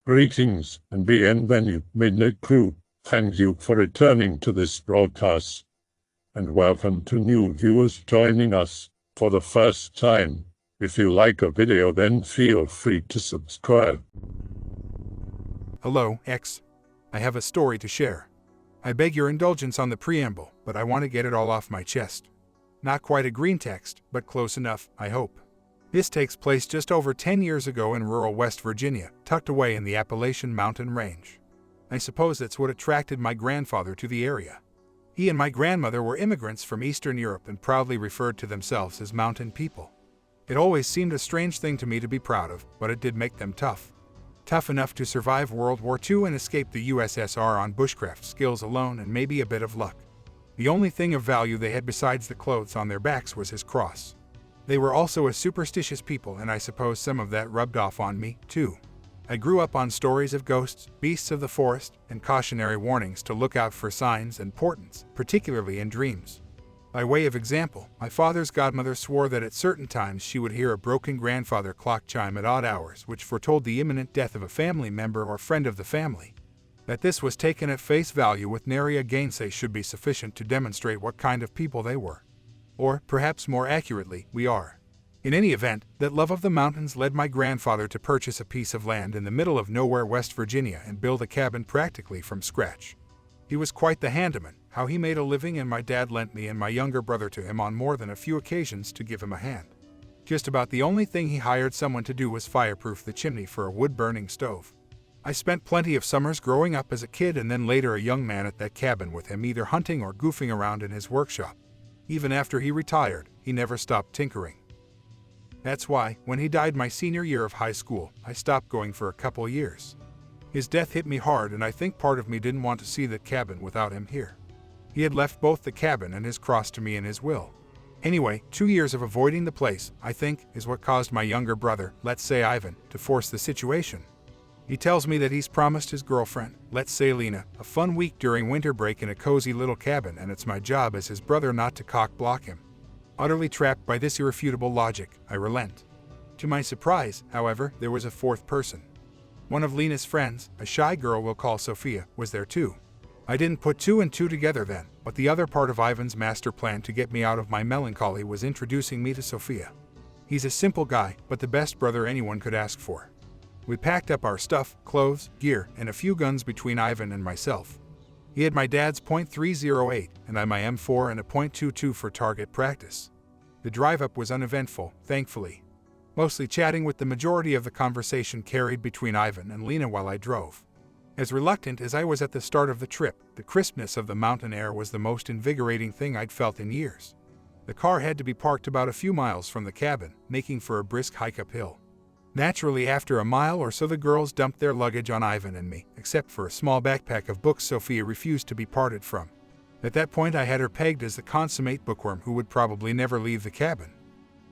Greetings and bienvenue, Midnight Crew. Thank you for returning to this broadcast. And welcome to new viewers joining us for the first time. If you like a video, then feel free to subscribe. Hello, X. I have a story to share. I beg your indulgence on the preamble, but I want to get it all off my chest. Not quite a green text, but close enough, I hope. This takes place just over 10 years ago in rural West Virginia, tucked away in the Appalachian mountain range. I suppose that's what attracted my grandfather to the area. He and my grandmother were immigrants from Eastern Europe and proudly referred to themselves as mountain people. It always seemed a strange thing to me to be proud of, but it did make them tough. Tough enough to survive World War II and escape the USSR on bushcraft skills alone and maybe a bit of luck. The only thing of value they had besides the clothes on their backs was his cross. They were also a superstitious people, and I suppose some of that rubbed off on me, too. I grew up on stories of ghosts, beasts of the forest, and cautionary warnings to look out for signs and portents, particularly in dreams. By way of example, my father's godmother swore that at certain times she would hear a broken grandfather clock chime at odd hours, which foretold the imminent death of a family member or friend of the family. That this was taken at face value with nary a gainsay should be sufficient to demonstrate what kind of people they were. Or, perhaps more accurately, we are. In any event, that love of the mountains led my grandfather to purchase a piece of land in the middle of nowhere, West Virginia, and build a cabin practically from scratch. He was quite the handyman, how he made a living, and my dad lent me and my younger brother to him on more than a few occasions to give him a hand. Just about the only thing he hired someone to do was fireproof the chimney for a wood-burning stove. I spent plenty of summers growing up as a kid and then later a young man at that cabin with him, either hunting or goofing around in his workshop. Even after he retired, he never stopped tinkering. That's why, when he died my senior year of high school, I stopped going for a couple years. His death hit me hard, and I think part of me didn't want to see that cabin without him here. He had left both the cabin and his cross to me in his will. Anyway, 2 years of avoiding the place, I think, is what caused my younger brother, let's say Ivan, to force the situation. He tells me that he's promised his girlfriend, let's say Lena, a fun week during winter break in a cozy little cabin, and it's my job as his brother not to cock-block him. Utterly trapped by this irrefutable logic, I relent. To my surprise, however, there was a fourth person. One of Lena's friends, a shy girl we'll call Sophia, was there too. I didn't put two and two together then, but the other part of Ivan's master plan to get me out of my melancholy was introducing me to Sophia. He's a simple guy, but the best brother anyone could ask for. We packed up our stuff, clothes, gear, and a few guns between Ivan and myself. He had my dad's .308, and I my M4 and a .22 for target practice. The drive-up was uneventful, thankfully. Mostly chatting, with the majority of the conversation carried between Ivan and Lena while I drove. As reluctant as I was at the start of the trip, the crispness of the mountain air was the most invigorating thing I'd felt in years. The car had to be parked about a few miles from the cabin, making for a brisk hike uphill. Naturally, after a mile or so, the girls dumped their luggage on Ivan and me, except for a small backpack of books Sophia refused to be parted from. At that point, I had her pegged as the consummate bookworm who would probably never leave the cabin.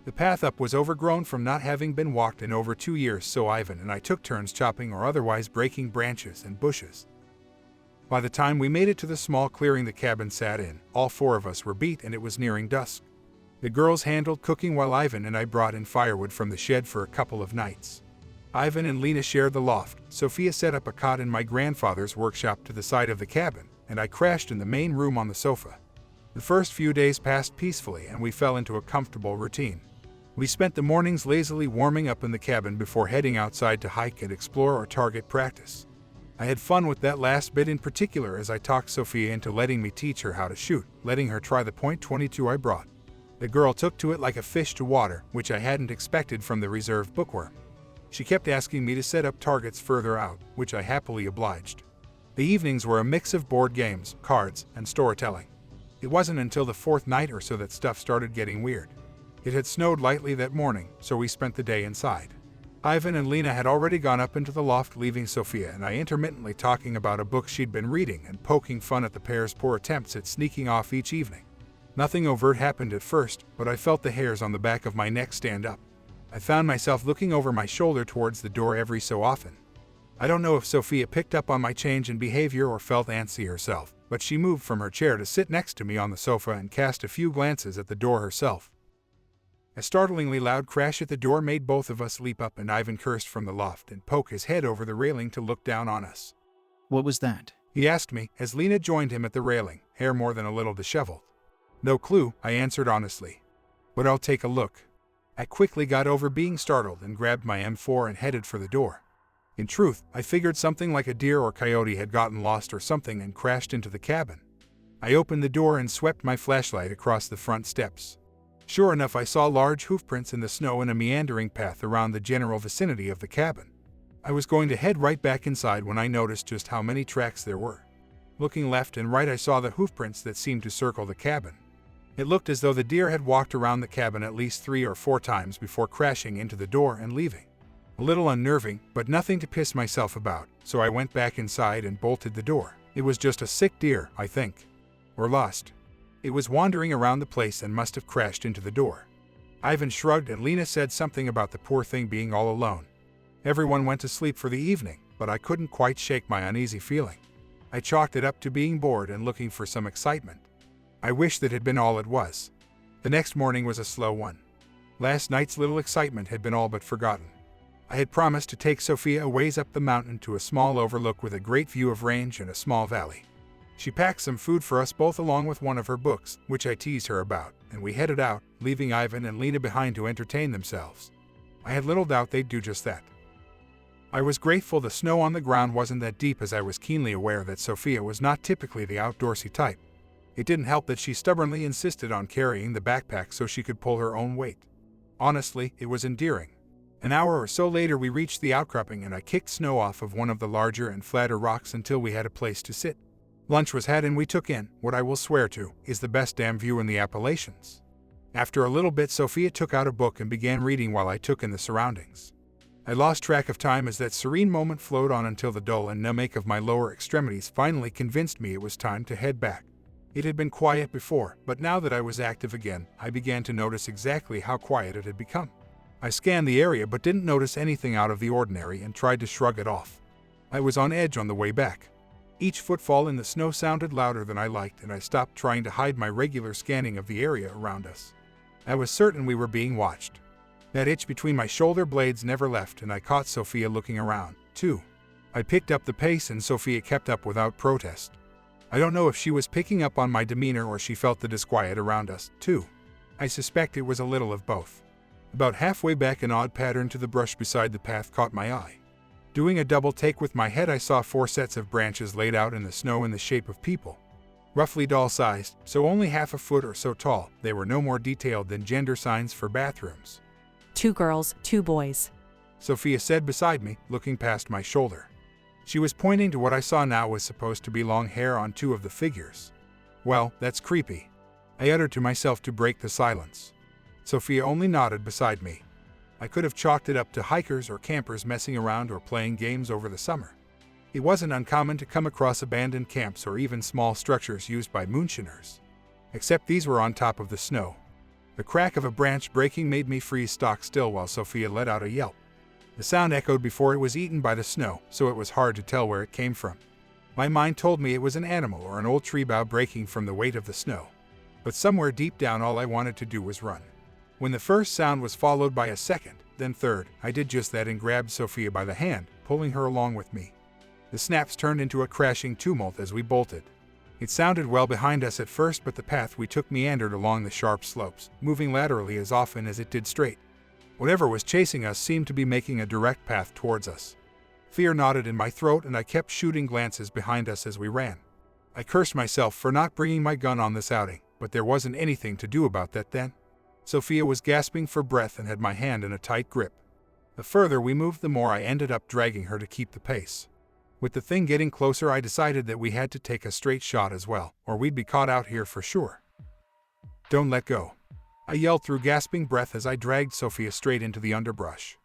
The path up was overgrown from not having been walked in over 2 years, so Ivan and I took turns chopping or otherwise breaking branches and bushes. By the time we made it to the small clearing the cabin sat in, all four of us were beat and it was nearing dusk. The girls handled cooking while Ivan and I brought in firewood from the shed for a couple of nights. Ivan and Lena shared the loft. Sophia set up a cot in my grandfather's workshop to the side of the cabin, and I crashed in the main room on the sofa. The first few days passed peacefully and we fell into a comfortable routine. We spent the mornings lazily warming up in the cabin before heading outside to hike and explore or target practice. I had fun with that last bit in particular as I talked Sophia into letting me teach her how to shoot, letting her try the .22 I brought. The girl took to it like a fish to water, which I hadn't expected from the reserved bookworm. She kept asking me to set up targets further out, which I happily obliged. The evenings were a mix of board games, cards, and storytelling. It wasn't until the fourth night or so that stuff started getting weird. It had snowed lightly that morning, so we spent the day inside. Ivan and Lena had already gone up into the loft, leaving Sophia and I intermittently talking about a book she'd been reading and poking fun at the pair's poor attempts at sneaking off each evening. Nothing overt happened at first, but I felt the hairs on the back of my neck stand up. I found myself looking over my shoulder towards the door every so often. I don't know if Sophia picked up on my change in behavior or felt antsy herself, but she moved from her chair to sit next to me on the sofa and cast a few glances at the door herself. A startlingly loud crash at the door made both of us leap up, and Ivan cursed from the loft and poke his head over the railing to look down on us. What was that? He asked me, as Lena joined him at the railing, hair more than a little disheveled. No clue, I answered honestly. But I'll take a look. I quickly got over being startled and grabbed my M4 and headed for the door. In truth, I figured something like a deer or coyote had gotten lost or something and crashed into the cabin. I opened the door and swept my flashlight across the front steps. Sure enough, I saw large hoofprints in the snow and a meandering path around the general vicinity of the cabin. I was going to head right back inside when I noticed just how many tracks there were. Looking left and right, I saw the hoofprints that seemed to circle the cabin. It looked as though the deer had walked around the cabin at least 3 or 4 times before crashing into the door and leaving. A little unnerving, but nothing to piss myself about, so I went back inside and bolted the door. It was just a sick deer, I think. Or lost. It was wandering around the place and must have crashed into the door. Ivan shrugged and Lena said something about the poor thing being all alone. Everyone went to sleep for the evening, but I couldn't quite shake my uneasy feeling. I chalked it up to being bored and looking for some excitement. I wish that had been all it was. The next morning was a slow one. Last night's little excitement had been all but forgotten. I had promised to take Sophia a ways up the mountain to a small overlook with a great view of range and a small valley. She packed some food for us both along with one of her books, which I teased her about, and we headed out, leaving Ivan and Lena behind to entertain themselves. I had little doubt they'd do just that. I was grateful the snow on the ground wasn't that deep, as I was keenly aware that Sophia was not typically the outdoorsy type. It didn't help that she stubbornly insisted on carrying the backpack so she could pull her own weight. Honestly, it was endearing. An hour or so later we reached the outcropping and I kicked snow off of one of the larger and flatter rocks until we had a place to sit. Lunch was had and we took in, what I will swear to, is the best damn view in the Appalachians. After a little bit, Sophia took out a book and began reading while I took in the surroundings. I lost track of time as that serene moment flowed on until the dull and numb ache of my lower extremities finally convinced me it was time to head back. It had been quiet before, but now that I was active again, I began to notice exactly how quiet it had become. I scanned the area but didn't notice anything out of the ordinary and tried to shrug it off. I was on edge on the way back. Each footfall in the snow sounded louder than I liked, and I stopped trying to hide my regular scanning of the area around us. I was certain we were being watched. That itch between my shoulder blades never left, and I caught Sophia looking around, too. I picked up the pace and Sophia kept up without protest. I don't know if she was picking up on my demeanor or she felt the disquiet around us, too. I suspect it was a little of both. About halfway back, an odd pattern to the brush beside the path caught my eye. Doing a double take with my head, I saw 4 sets of branches laid out in the snow in the shape of people. Roughly doll-sized, so only half a foot or so tall, they were no more detailed than gender signs for bathrooms. 2 girls, 2 boys. Sophia said beside me, looking past my shoulder. She was pointing to what I saw now was supposed to be long hair on 2 of the figures. Well, that's creepy. I uttered to myself to break the silence. Sophia only nodded beside me. I could have chalked it up to hikers or campers messing around or playing games over the summer. It wasn't uncommon to come across abandoned camps or even small structures used by moonshiners. Except these were on top of the snow. The crack of a branch breaking made me freeze stock still while Sophia let out a yelp. The sound echoed before it was eaten by the snow, so it was hard to tell where it came from. My mind told me it was an animal or an old tree bough breaking from the weight of the snow. But somewhere deep down, all I wanted to do was run. When the first sound was followed by a second, then third, I did just that and grabbed Sophia by the hand, pulling her along with me. The snaps turned into a crashing tumult as we bolted. It sounded well behind us at first, but the path we took meandered along the sharp slopes, moving laterally as often as it did straight. Whatever was chasing us seemed to be making a direct path towards us. Fear knotted in my throat, and I kept shooting glances behind us as we ran. I cursed myself for not bringing my gun on this outing, but there wasn't anything to do about that then. Sophia was gasping for breath and had my hand in a tight grip. The further we moved, the more I ended up dragging her to keep the pace. With the thing getting closer, I decided that we had to take a straight shot as well, or we'd be caught out here for sure. Don't let go. I yelled through gasping breath as I dragged Sophia straight into the underbrush.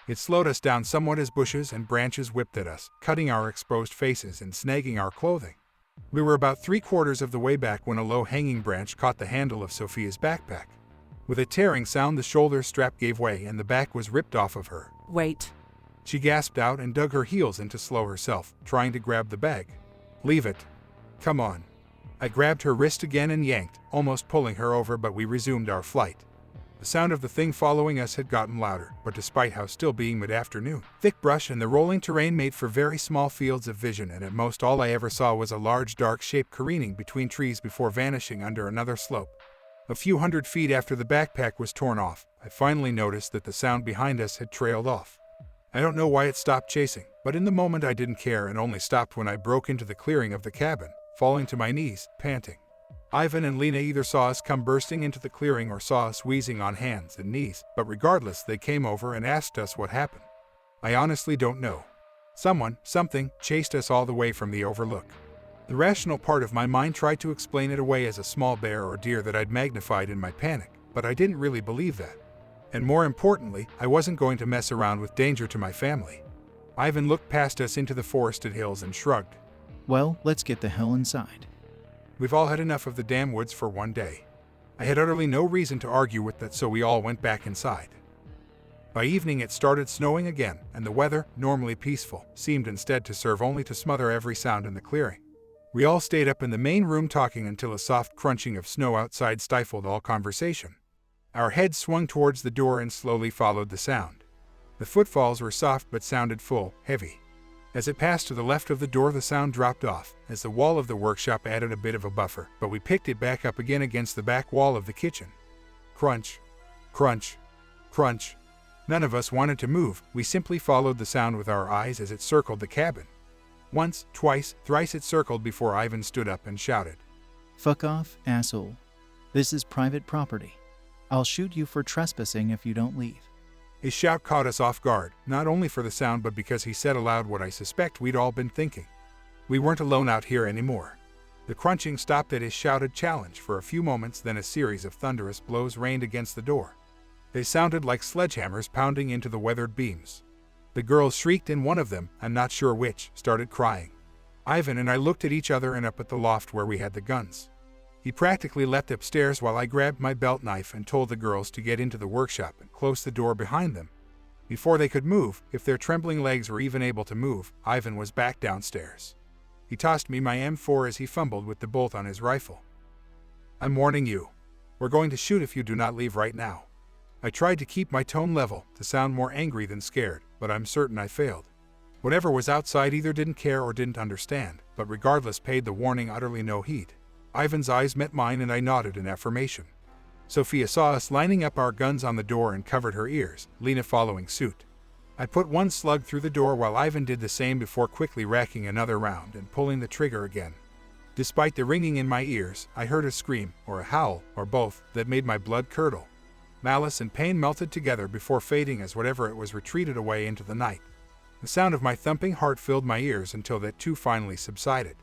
It slowed us down somewhat as bushes and branches whipped at us, cutting our exposed faces and snagging our clothing. We were about 3/4 of the way back when a low-hanging branch caught the handle of Sophia's backpack. With a tearing sound, the shoulder strap gave way and the back was ripped off of her. Wait. She gasped out and dug her heels in to slow herself, trying to grab the bag. Leave it. Come on. I grabbed her wrist again and yanked, almost pulling her over, but we resumed our flight. The sound of the thing following us had gotten louder, but despite how still being mid-afternoon, thick brush and the rolling terrain made for very small fields of vision, and at most all I ever saw was a large dark shape careening between trees before vanishing under another slope. A few hundred feet after the backpack was torn off, I finally noticed that the sound behind us had trailed off. I don't know why it stopped chasing, but in the moment I didn't care and only stopped when I broke into the clearing of the cabin, falling to my knees, panting. Ivan and Lena either saw us come bursting into the clearing or saw us wheezing on hands and knees, but regardless they came over and asked us what happened. I honestly don't know. Something, chased us all the way from the overlook. The rational part of my mind tried to explain it away as a small bear or deer that I'd magnified in my panic, but I didn't really believe that. And more importantly, I wasn't going to mess around with danger to my family. Ivan looked past us into the forested hills and shrugged. Well, let's get the hell inside. We've all had enough of the damn woods for one day. I had utterly no reason to argue with that, so we all went back inside. By evening it started snowing again, and the weather, normally peaceful, seemed instead to serve only to smother every sound in the clearing. We all stayed up in the main room talking until a soft crunching of snow outside stifled all conversation. Our heads swung towards the door and slowly followed the sound. The footfalls were soft but sounded full, heavy. As it passed to the left of the door, the sound dropped off, as the wall of the workshop added a bit of a buffer, but we picked it back up again against the back wall of the kitchen. Crunch, crunch, crunch. None of us wanted to move, we simply followed the sound with our eyes as it circled the cabin. Once, twice, thrice it circled before Ivan stood up and shouted. Fuck off, asshole. This is private property. I'll shoot you for trespassing if you don't leave. His shout caught us off guard, not only for the sound but because he said aloud what I suspect we'd all been thinking. We weren't alone out here anymore. The crunching stopped at his shouted challenge for a few moments, then a series of thunderous blows rained against the door. They sounded like sledgehammers pounding into the weathered beams. The girls shrieked and one of them, I'm not sure which, started crying. Ivan and I looked at each other and up at the loft where we had the guns. He practically leapt upstairs while I grabbed my belt knife and told the girls to get into the workshop and close the door behind them. Before they could move, if their trembling legs were even able to move, Ivan was back downstairs. He tossed me my M4 as he fumbled with the bolt on his rifle. I'm warning you. We're going to shoot if you do not leave right now. I tried to keep my tone level, to sound more angry than scared, but I'm certain I failed. Whatever was outside either didn't care or didn't understand, but regardless paid the warning utterly no heed. Ivan's eyes met mine and I nodded in affirmation. Sophia saw us lining up our guns on the door and covered her ears, Lena following suit. I put one slug through the door while Ivan did the same before quickly racking another round and pulling the trigger again. Despite the ringing in my ears, I heard a scream, or a howl, or both, that made my blood curdle. Malice and pain melted together before fading as whatever it was retreated away into the night. The sound of my thumping heart filled my ears until that too finally subsided.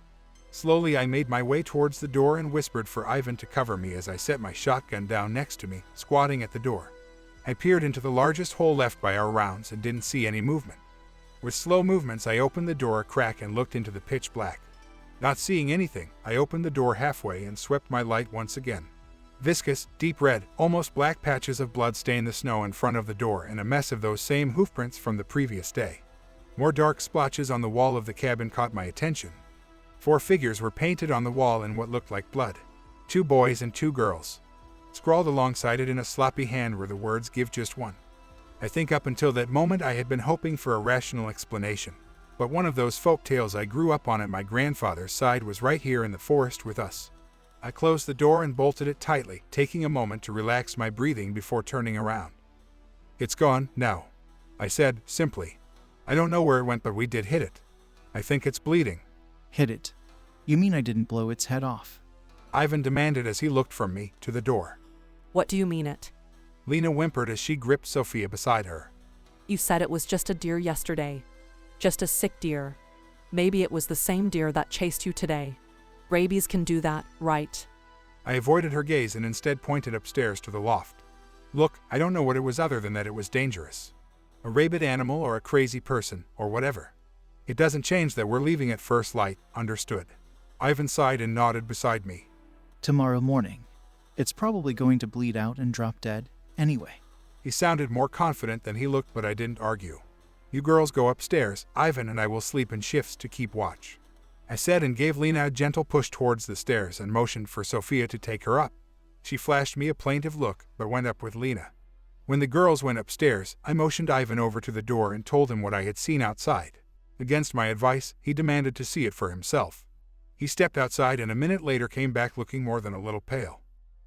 Slowly I made my way towards the door and whispered for Ivan to cover me as I set my shotgun down next to me, squatting at the door. I peered into the largest hole left by our rounds and didn't see any movement. With slow movements I opened the door a crack and looked into the pitch black. Not seeing anything, I opened the door halfway and swept my light once again. Viscous, deep red, almost black patches of blood stained the snow in front of the door and a mess of those same hoofprints from the previous day. More dark splotches on the wall of the cabin caught my attention. 4 figures were painted on the wall in what looked like blood. 2 boys and 2 girls. Scrawled alongside it in a sloppy hand were the words, "Give just one." I think up until that moment I had been hoping for a rational explanation. But one of those folk tales I grew up on at my grandfather's side was right here in the forest with us. I closed the door and bolted it tightly, taking a moment to relax my breathing before turning around. It's gone, now, I said, simply. I don't know where it went, but we did hit it. I think it's bleeding. Hit it. You mean I didn't blow its head off? Ivan demanded as he looked from me to the door. What do you mean it? Lena whimpered as she gripped Sophia beside her. You said it was just a deer yesterday. Just a sick deer. Maybe it was the same deer that chased you today. Rabies can do that, right? I avoided her gaze and instead pointed upstairs to the loft. Look, I don't know what it was other than that it was dangerous. A rabid animal or a crazy person, or whatever. It doesn't change that we're leaving at first light, understood. Ivan sighed and nodded beside me. Tomorrow morning. It's probably going to bleed out and drop dead, anyway. He sounded more confident than he looked, but I didn't argue. You girls go upstairs, Ivan and I will sleep in shifts to keep watch. I said and gave Lena a gentle push towards the stairs and motioned for Sophia to take her up. She flashed me a plaintive look, but went up with Lena. When the girls went upstairs, I motioned Ivan over to the door and told him what I had seen outside. Against my advice, he demanded to see it for himself. He stepped outside and a minute later came back looking more than a little pale.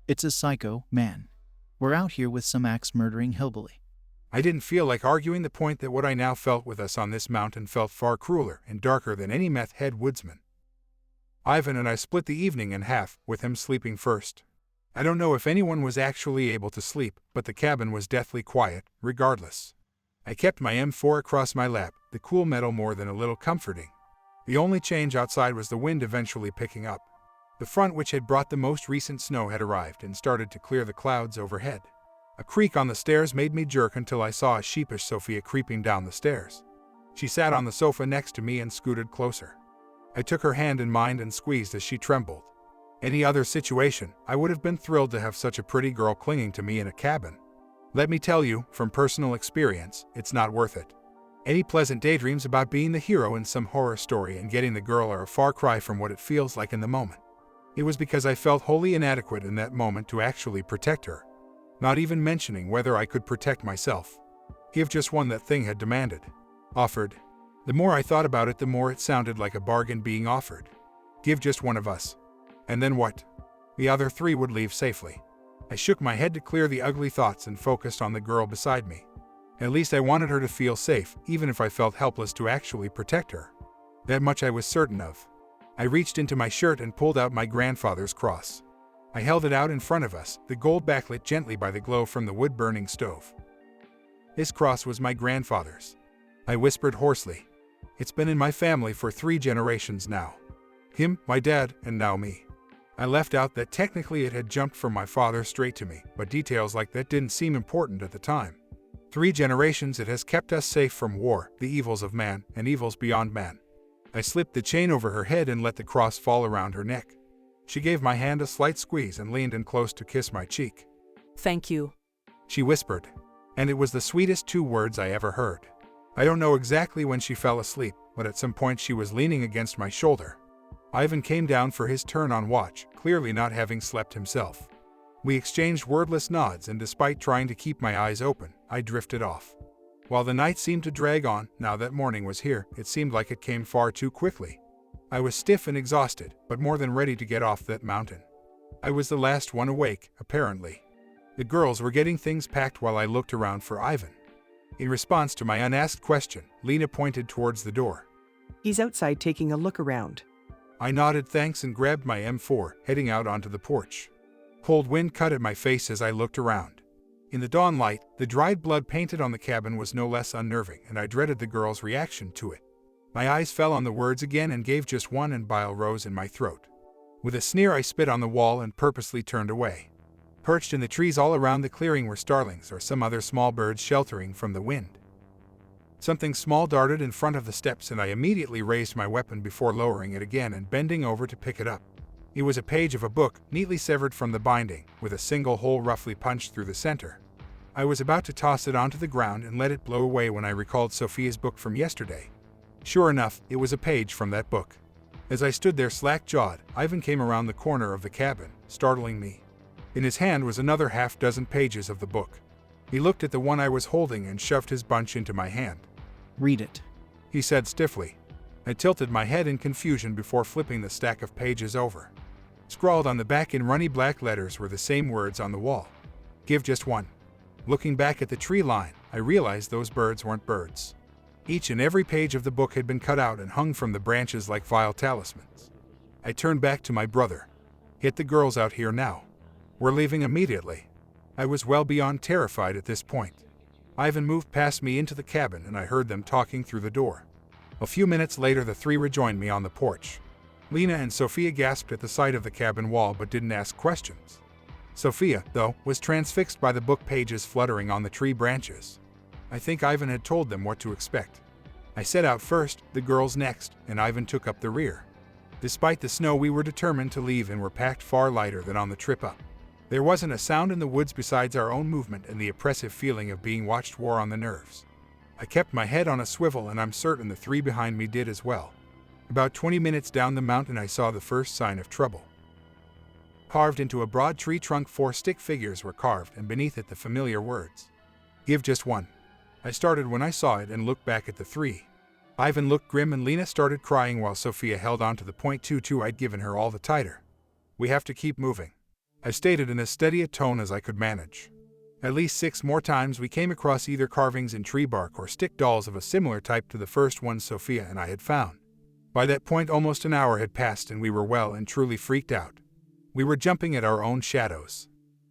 It's a psycho, man. We're out here with some axe-murdering hillbilly. I didn't feel like arguing the point that what I now felt with us on this mountain felt far crueler and darker than any meth-head woodsman. Ivan and I split the evening in half, with him sleeping first. I don't know if anyone was actually able to sleep, but the cabin was deathly quiet, regardless. I kept my M4 across my lap, the cool metal more than a little comforting. The only change outside was the wind eventually picking up. The front which had brought the most recent snow had arrived and started to clear the clouds overhead. A creak on the stairs made me jerk until I saw a sheepish Sophia creeping down the stairs. She sat on the sofa next to me and scooted closer. I took her hand in mine and squeezed as she trembled. Any other situation, I would have been thrilled to have such a pretty girl clinging to me in a cabin. Let me tell you, from personal experience, it's not worth it. Any pleasant daydreams about being the hero in some horror story and getting the girl are a far cry from what it feels like in the moment. It was because I felt wholly inadequate in that moment to actually protect her. Not even mentioning whether I could protect myself. Give just one, that thing had demanded. Offered. The more I thought about it, the more it sounded like a bargain being offered. Give just one of us. And then what? The other three would leave safely. I shook my head to clear the ugly thoughts and focused on the girl beside me. At least I wanted her to feel safe, even if I felt helpless to actually protect her. That much I was certain of. I reached into my shirt and pulled out my grandfather's cross. I held it out in front of us, the gold backlit gently by the glow from the wood-burning stove. This cross was my grandfather's. I whispered hoarsely. It's been in my family for 3 generations now. Him, my dad, and now me. I left out that technically it had jumped from my father straight to me, but details like that didn't seem important at the time. 3 generations it has kept us safe from war, the evils of man, and evils beyond man. I slipped the chain over her head and let the cross fall around her neck. She gave my hand a slight squeeze and leaned in close to kiss my cheek. Thank you, she whispered, and it was the sweetest 2 words I ever heard. I don't know exactly when she fell asleep, but at some point she was leaning against my shoulder. Ivan came down for his turn on watch, clearly not having slept himself. We exchanged wordless nods, and despite trying to keep my eyes open, I drifted off. While the night seemed to drag on, now that morning was here, it seemed like it came far too quickly. I was stiff and exhausted, but more than ready to get off that mountain. I was the last one awake, apparently. The girls were getting things packed while I looked around for Ivan. In response to my unasked question, Lena pointed towards the door. He's outside taking a look around. I nodded thanks and grabbed my M4, heading out onto the porch. Cold wind cut at my face as I looked around. In the dawn light, the dried blood painted on the cabin was no less unnerving, and I dreaded the girl's reaction to it. My eyes fell on the words again and gave just one, and bile rose in my throat. With a sneer, I spit on the wall and purposely turned away. Perched in the trees all around the clearing were starlings or some other small birds sheltering from the wind. Something small darted in front of the steps, and I immediately raised my weapon before lowering it again and bending over to pick it up. It was a page of a book, neatly severed from the binding, with a single hole roughly punched through the center. I was about to toss it onto the ground and let it blow away when I recalled Sophia's book from yesterday. Sure enough, it was a page from that book. As I stood there slack-jawed, Ivan came around the corner of the cabin, startling me. In his hand was another half-dozen pages of the book. He looked at the one I was holding and shoved his bunch into my hand. Read it, he said stiffly. I tilted my head in confusion before flipping the stack of pages over. Scrawled on the back in runny black letters were the same words on the wall. Give just one. Looking back at the tree line, I realized those birds weren't birds. Each and every page of the book had been cut out and hung from the branches like vile talismans. I turned back to my brother. Hit the girls out here now. We're leaving immediately. I was well beyond terrified at this point. Ivan moved past me into the cabin, and I heard them talking through the door. A few minutes later, the 3 rejoined me on the porch. Lena and Sophia gasped at the sight of the cabin wall but didn't ask questions. Sophia, though, was transfixed by the book pages fluttering on the tree branches. I think Ivan had told them what to expect. I set out first, the girls next, and Ivan took up the rear. Despite the snow, we were determined to leave and were packed far lighter than on the trip up. There wasn't a sound in the woods besides our own movement, and the oppressive feeling of being watched wore on the nerves. I kept my head on a swivel, and I'm certain the 3 behind me did as well. About 20 minutes down the mountain, I saw the first sign of trouble. Carved into a broad tree trunk, 4 stick figures were carved, and beneath it the familiar words. Give just one. I started when I saw it and looked back at the 3. Ivan looked grim and Lena started crying while Sophia held on to the .22 I'd given her all the tighter. We have to keep moving, I stated in as steady a tone as I could manage. At least 6 more times we came across either carvings in tree bark or stick dolls of a similar type to the first ones Sophia and I had found. By that point almost an hour had passed and we were well and truly freaked out. We were jumping at our own shadows.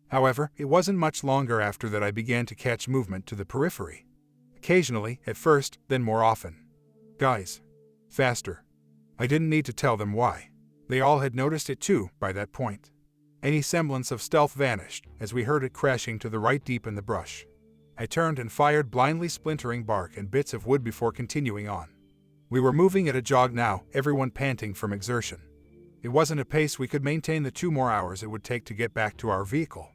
However, it wasn't much longer after that I began to catch movement to the periphery. Occasionally, at first, then more often. Guys. Faster. I didn't need to tell them why. They all had noticed it too, by that point. Any semblance of stealth vanished, as we heard it crashing to the right deep in the brush. I turned and fired blindly, splintering bark and bits of wood before continuing on. We were moving at a jog now, everyone panting from exertion. It wasn't a pace we could maintain the 2 more hours it would take to get back to our vehicle.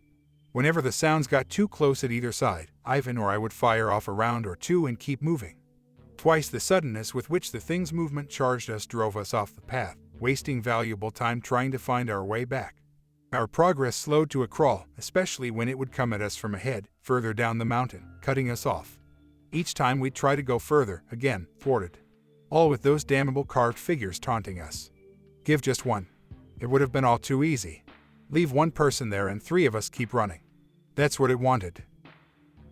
Whenever the sounds got too close at either side, Ivan or I would fire off a round or 2 and keep moving. Twice the suddenness with which the thing's movement charged us drove us off the path, wasting valuable time trying to find our way back. Our progress slowed to a crawl, especially when it would come at us from ahead, further down the mountain, cutting us off. Each time we'd try to go further, again, thwarted. All with those damnable carved figures taunting us. Give just one. It would have been all too easy. Leave 1 person there and 3 of us keep running. That's what it wanted.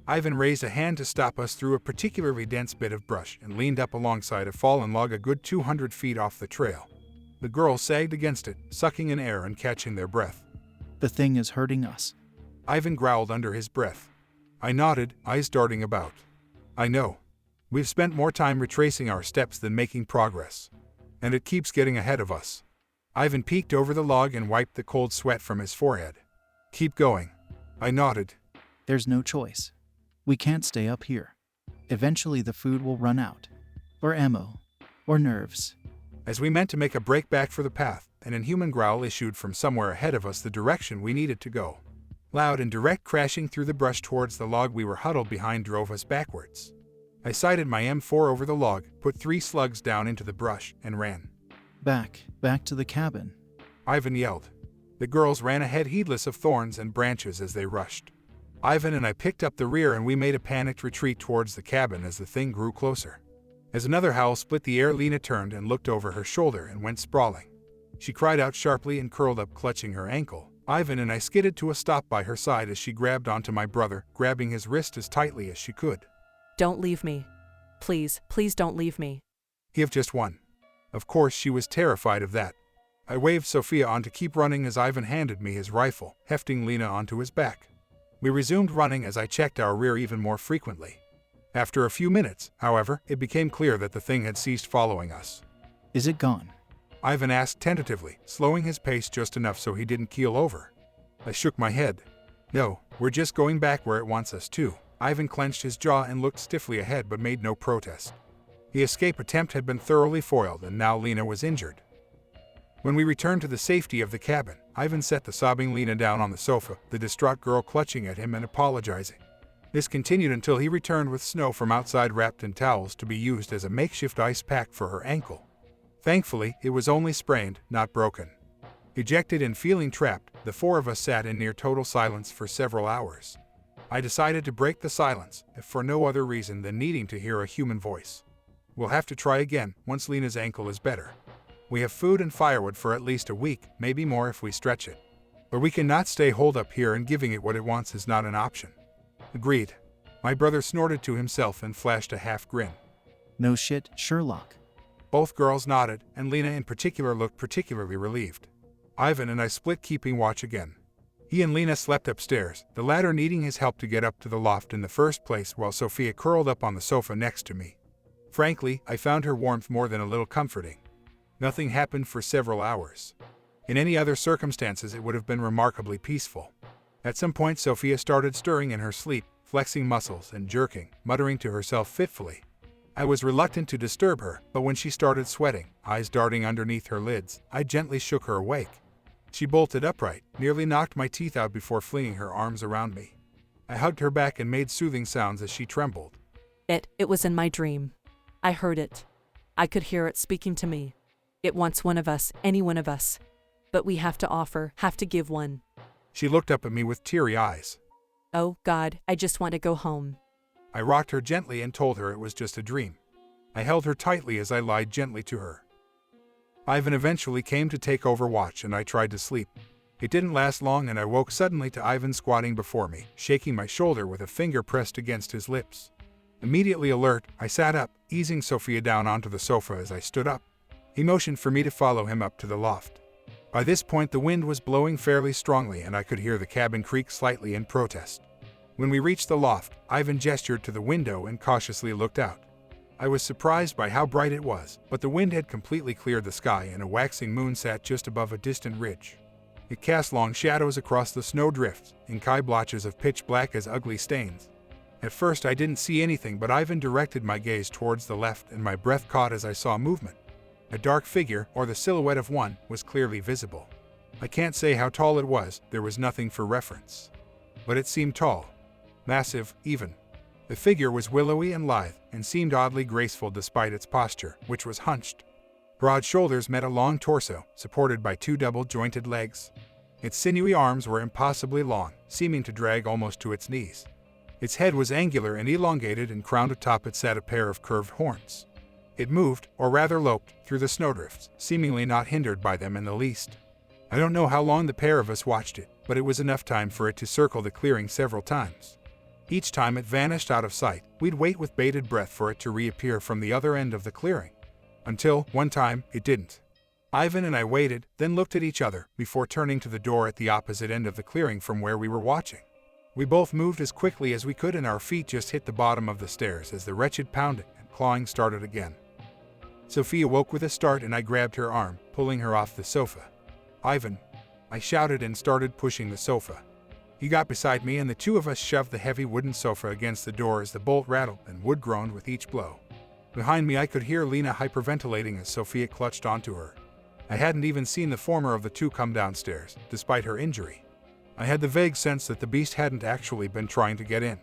Ivan raised a hand to stop us through a particularly dense bit of brush and leaned up alongside a fallen log a good 200 feet off the trail. The girls sagged against it, sucking in air and catching their breath. The thing is hurting us. Ivan growled under his breath. I nodded, eyes darting about. I know. We've spent more time retracing our steps than making progress. And it keeps getting ahead of us. Ivan peeked over the log and wiped the cold sweat from his forehead. Keep going. I nodded. There's no choice. We can't stay up here. Eventually the food will run out. Or ammo. Or nerves. As we meant to make a break back for the path, an inhuman growl issued from somewhere ahead of us the direction we needed to go. Loud and direct crashing through the brush towards the log we were huddled behind drove us backwards. I sighted my M4 over the log, put 3 slugs down into the brush, and ran. Back to the cabin. Ivan yelled. The girls ran ahead heedless of thorns and branches as they rushed. Ivan and I picked up the rear and we made a panicked retreat towards the cabin as the thing grew closer. As another howl split the air, Lena turned and looked over her shoulder and went sprawling. She cried out sharply and curled up, clutching her ankle. Ivan and I skidded to a stop by her side as she grabbed onto my brother, grabbing his wrist as tightly as she could. Don't leave me. Please, please don't leave me. Give just one. Of course, she was terrified of that. I waved Sophia on to keep running as Ivan handed me his rifle, hefting Lena onto his back. We resumed running as I checked our rear even more frequently. After a few minutes, however, it became clear that the thing had ceased following us. Is it gone? Ivan asked tentatively, slowing his pace just enough so he didn't keel over. I shook my head. No, we're just going back where it wants us to. Ivan clenched his jaw and looked stiffly ahead but made no protest. The escape attempt had been thoroughly foiled and now Lena was injured. When we returned to the safety of the cabin, Ivan set the sobbing Lena down on the sofa, the distraught girl clutching at him and apologizing. This continued until he returned with snow from outside wrapped in towels to be used as a makeshift ice pack for her ankle. Thankfully, it was only sprained, not broken. Ejected and feeling trapped, the 4 of us sat in near total silence for several hours. I decided to break the silence, if for no other reason than needing to hear a human voice. We'll have to try again once Lena's ankle is better. We have food and firewood for at least a week, maybe more if we stretch it. But we cannot stay holed up here, and giving it what it wants is not an option. Agreed. My brother snorted to himself and flashed a half grin. No shit, Sherlock. Both girls nodded, and Lena in particular looked particularly relieved. Ivan and I split keeping watch again. He and Lena slept upstairs, the latter needing his help to get up to the loft in the first place, while Sophia curled up on the sofa next to me. Frankly, I found her warmth more than a little comforting. Nothing happened for several hours. In any other circumstances it would have been remarkably peaceful. At some point Sophia started stirring in her sleep, flexing muscles and jerking, muttering to herself fitfully. I was reluctant to disturb her, but when she started sweating, eyes darting underneath her lids, I gently shook her awake. She bolted upright, nearly knocked my teeth out before flinging her arms around me. I hugged her back and made soothing sounds as she trembled. It was in my dream. I heard it. I could hear it speaking to me. It wants one of us, any one of us. But we have to give one. She looked up at me with teary eyes. Oh, God, I just want to go home. I rocked her gently and told her it was just a dream. I held her tightly as I lied gently to her. Ivan eventually came to take over watch and I tried to sleep. It didn't last long and I woke suddenly to Ivan squatting before me, shaking my shoulder with a finger pressed against his lips. Immediately alert, I sat up, easing Sophia down onto the sofa as I stood up. He motioned for me to follow him up to the loft. By this point the wind was blowing fairly strongly and I could hear the cabin creak slightly in protest. When we reached the loft, Ivan gestured to the window and cautiously looked out. I was surprised by how bright it was, but the wind had completely cleared the sky and a waxing moon sat just above a distant ridge. It cast long shadows across the snow drifts, inky blotches of pitch black as ugly stains. At first I didn't see anything, but Ivan directed my gaze towards the left and my breath caught as I saw movement. A dark figure, or the silhouette of one, was clearly visible. I can't say how tall it was, there was nothing for reference. But it seemed tall. Massive, even. The figure was willowy and lithe, and seemed oddly graceful despite its posture, which was hunched. Broad shoulders met a long torso, supported by two double-jointed legs. Its sinewy arms were impossibly long, seeming to drag almost to its knees. Its head was angular and elongated, and crowned atop it sat a pair of curved horns. It moved, or rather loped, through the snowdrifts, seemingly not hindered by them in the least. I don't know how long the pair of us watched it, but it was enough time for it to circle the clearing several times. Each time it vanished out of sight, we'd wait with bated breath for it to reappear from the other end of the clearing. Until, one time, it didn't. Ivan and I waited, then looked at each other, before turning to the door at the opposite end of the clearing from where we were watching. We both moved as quickly as we could and our feet just hit the bottom of the stairs as the wretched pounding and clawing started again. Sophia woke with a start and I grabbed her arm, pulling her off the sofa. "Ivan!" I shouted and started pushing the sofa. He got beside me and the two of us shoved the heavy wooden sofa against the door as the bolt rattled and wood groaned with each blow. Behind me I could hear Lena hyperventilating as Sophia clutched onto her. I hadn't even seen the former of the two come downstairs, despite her injury. I had the vague sense that the beast hadn't actually been trying to get in.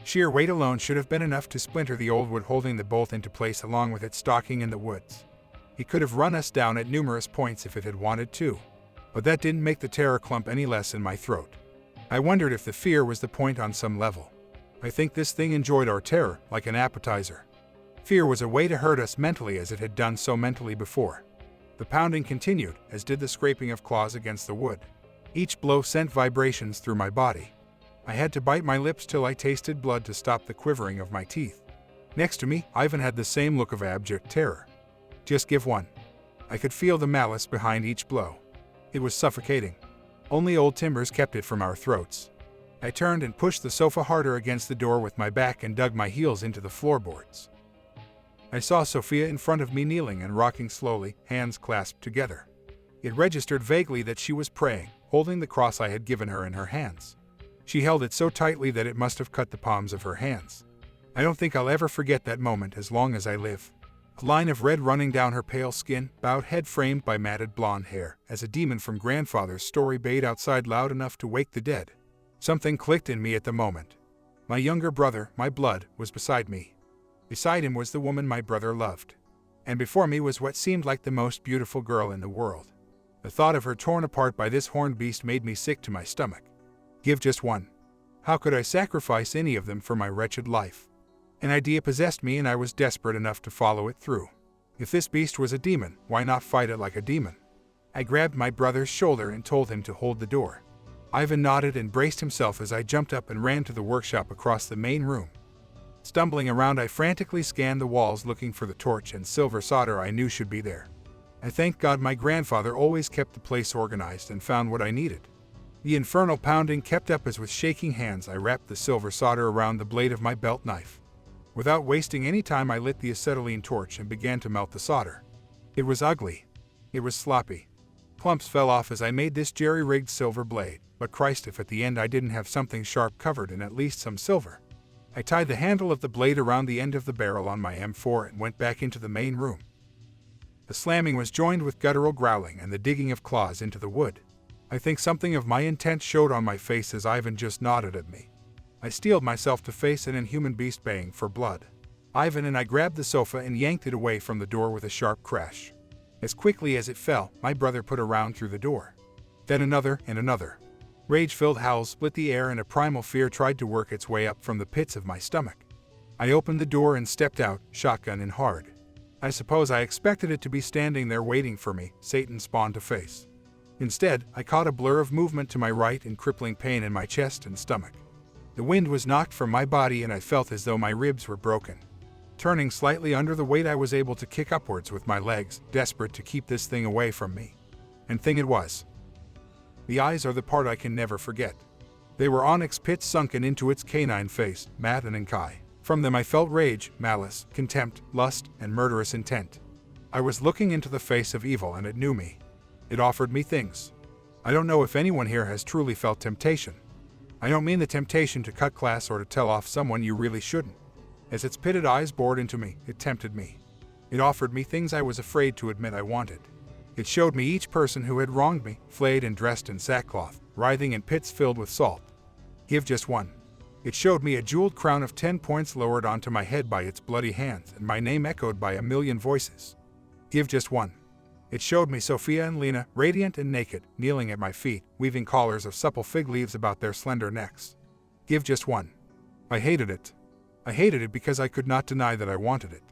Sheer weight alone should have been enough to splinter the old wood holding the bolt into place along with its stalking in the woods. It could have run us down at numerous points if it had wanted to. But that didn't make the terror clump any less in my throat. I wondered if the fear was the point on some level. I think this thing enjoyed our terror, like an appetizer. Fear was a way to hurt us mentally as it had done so mentally before. The pounding continued, as did the scraping of claws against the wood. Each blow sent vibrations through my body. I had to bite my lips till I tasted blood to stop the quivering of my teeth. Next to me, Ivan had the same look of abject terror. "Just give one." I could feel the malice behind each blow. It was suffocating. Only old timbers kept it from our throats. I turned and pushed the sofa harder against the door with my back and dug my heels into the floorboards. I saw Sophia in front of me kneeling and rocking slowly, hands clasped together. It registered vaguely that she was praying, holding the cross I had given her in her hands. She held it so tightly that it must have cut the palms of her hands. I don't think I'll ever forget that moment as long as I live. A line of red running down her pale skin, bowed head framed by matted blonde hair, as a demon from grandfather's story bayed outside loud enough to wake the dead. Something clicked in me at the moment. My younger brother, my blood, was beside me. Beside him was the woman my brother loved. And before me was what seemed like the most beautiful girl in the world. The thought of her torn apart by this horned beast made me sick to my stomach. Give just one. How could I sacrifice any of them for my wretched life? An idea possessed me and I was desperate enough to follow it through. If this beast was a demon, why not fight it like a demon? I grabbed my brother's shoulder and told him to hold the door. Ivan nodded and braced himself as I jumped up and ran to the workshop across the main room. Stumbling around, I frantically scanned the walls looking for the torch and silver solder I knew should be there. I thanked God my grandfather always kept the place organized and found what I needed. The infernal pounding kept up as with shaking hands I wrapped the silver solder around the blade of my belt knife. Without wasting any time I lit the acetylene torch and began to melt the solder. It was ugly. It was sloppy. Clumps fell off as I made this jerry-rigged silver blade, but Christ if at the end I didn't have something sharp covered in at least some silver. I tied the handle of the blade around the end of the barrel on my M4 and went back into the main room. The slamming was joined with guttural growling and the digging of claws into the wood. I think something of my intent showed on my face as Ivan just nodded at me. I steeled myself to face an inhuman beast baying for blood. Ivan and I grabbed the sofa and yanked it away from the door with a sharp crash. As quickly as it fell, my brother put a round through the door. Then another and another. Rage-filled howls split the air and a primal fear tried to work its way up from the pits of my stomach. I opened the door and stepped out, shotgun in hard. I suppose I expected it to be standing there waiting for me, Satan spawned to face. Instead, I caught a blur of movement to my right and crippling pain in my chest and stomach. The wind was knocked from my body and I felt as though my ribs were broken. Turning slightly under the weight, I was able to kick upwards with my legs, desperate to keep this thing away from me. And thing it was. The eyes are the part I can never forget. They were onyx pits sunken into its canine face, Matt and Kai. From them I felt rage, malice, contempt, lust, and murderous intent. I was looking into the face of evil and it knew me. It offered me things. I don't know if anyone here has truly felt temptation. I don't mean the temptation to cut class or to tell off someone you really shouldn't. As its pitted eyes bored into me, it tempted me. It offered me things I was afraid to admit I wanted. It showed me each person who had wronged me, flayed and dressed in sackcloth, writhing in pits filled with salt. Give just one. It showed me a jeweled crown of 10 points lowered onto my head by its bloody hands and my name echoed by a million voices. Give just one. It showed me Sophia and Lena, radiant and naked, kneeling at my feet, weaving collars of supple fig leaves about their slender necks. Give just one. I hated it. I hated it because I could not deny that I wanted it.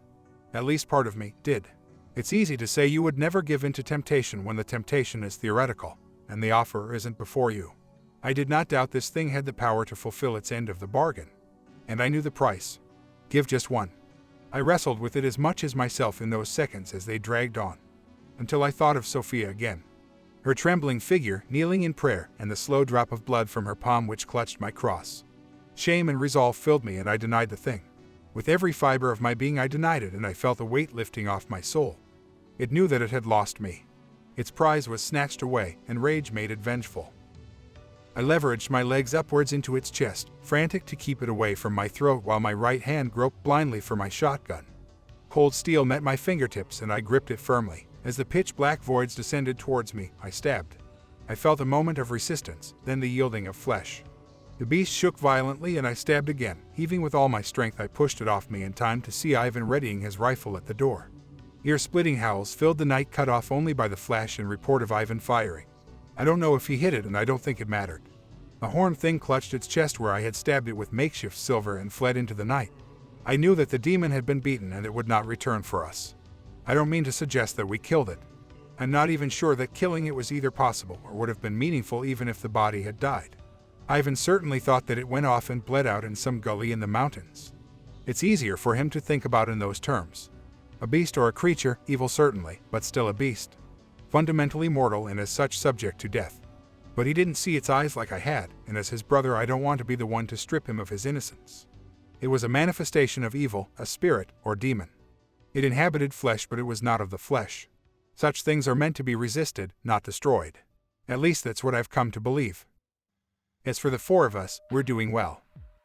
At least part of me did. It's easy to say you would never give in to temptation when the temptation is theoretical, and the offer isn't before you. I did not doubt this thing had the power to fulfill its end of the bargain. And I knew the price. Give just one. I wrestled with it as much as myself in those seconds as they dragged on. Until I thought of Sophia again. Her trembling figure, kneeling in prayer, and the slow drop of blood from her palm which clutched my cross. Shame and resolve filled me and I denied the thing. With every fiber of my being I denied it and I felt a weight lifting off my soul. It knew that it had lost me. Its prize was snatched away and rage made it vengeful. I leveraged my legs upwards into its chest, frantic to keep it away from my throat while my right hand groped blindly for my shotgun. Cold steel met my fingertips and I gripped it firmly. As the pitch-black voids descended towards me, I stabbed. I felt a moment of resistance, then the yielding of flesh. The beast shook violently and I stabbed again. Heaving with all my strength, I pushed it off me in time to see Ivan readying his rifle at the door. Ear-splitting howls filled the night, cut off only by the flash and report of Ivan firing. I don't know if he hit it and I don't think it mattered. A horned thing clutched its chest where I had stabbed it with makeshift silver and fled into the night. I knew that the demon had been beaten and it would not return for us. I don't mean to suggest that we killed it. I'm not even sure that killing it was either possible or would have been meaningful even if the body had died. Ivan certainly thought that it went off and bled out in some gully in the mountains. It's easier for him to think about in those terms. A beast or a creature, evil certainly, but still a beast. Fundamentally mortal and as such subject to death. But he didn't see its eyes like I had, and as his brother I don't want to be the one to strip him of his innocence. It was a manifestation of evil, a spirit, or demon. It inhabited flesh but it was not of the flesh. Such things are meant to be resisted, not destroyed. At least that's what I've come to believe. As for the four of us, we're doing well.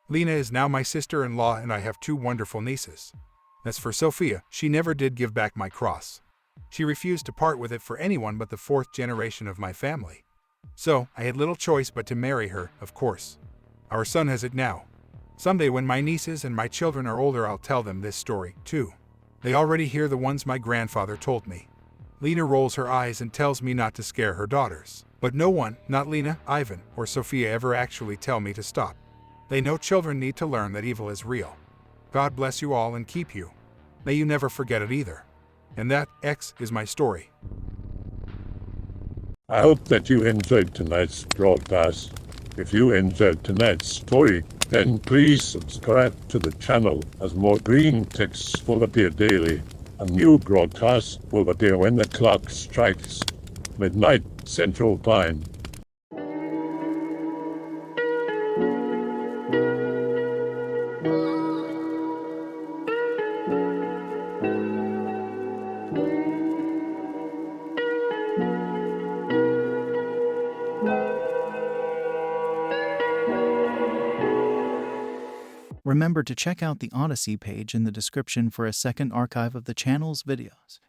Lena is now my sister-in-law and I have 2 wonderful nieces. As for Sophia, she never did give back my cross. She refused to part with it for anyone but the 4th generation of my family. So, I had little choice but to marry her, of course. Our son has it now. Someday when my nieces and my children are older I'll tell them this story, too. They already hear the ones my grandfather told me. Lena rolls her eyes and tells me not to scare her daughters. But no one, not Lena, Ivan, or Sophia ever actually tell me to stop. They know children need to learn that evil is real. God bless you all and keep you. May you never forget it either. And that, X, is my story. I hope that you enjoyed tonight's broadcast. If you enjoyed tonight's story, then please subscribe to the channel as more green texts will appear daily. A new broadcast will appear when the clock strikes midnight Central Time. Remember to check out the Odyssey page in the description for a second archive of the channel's videos.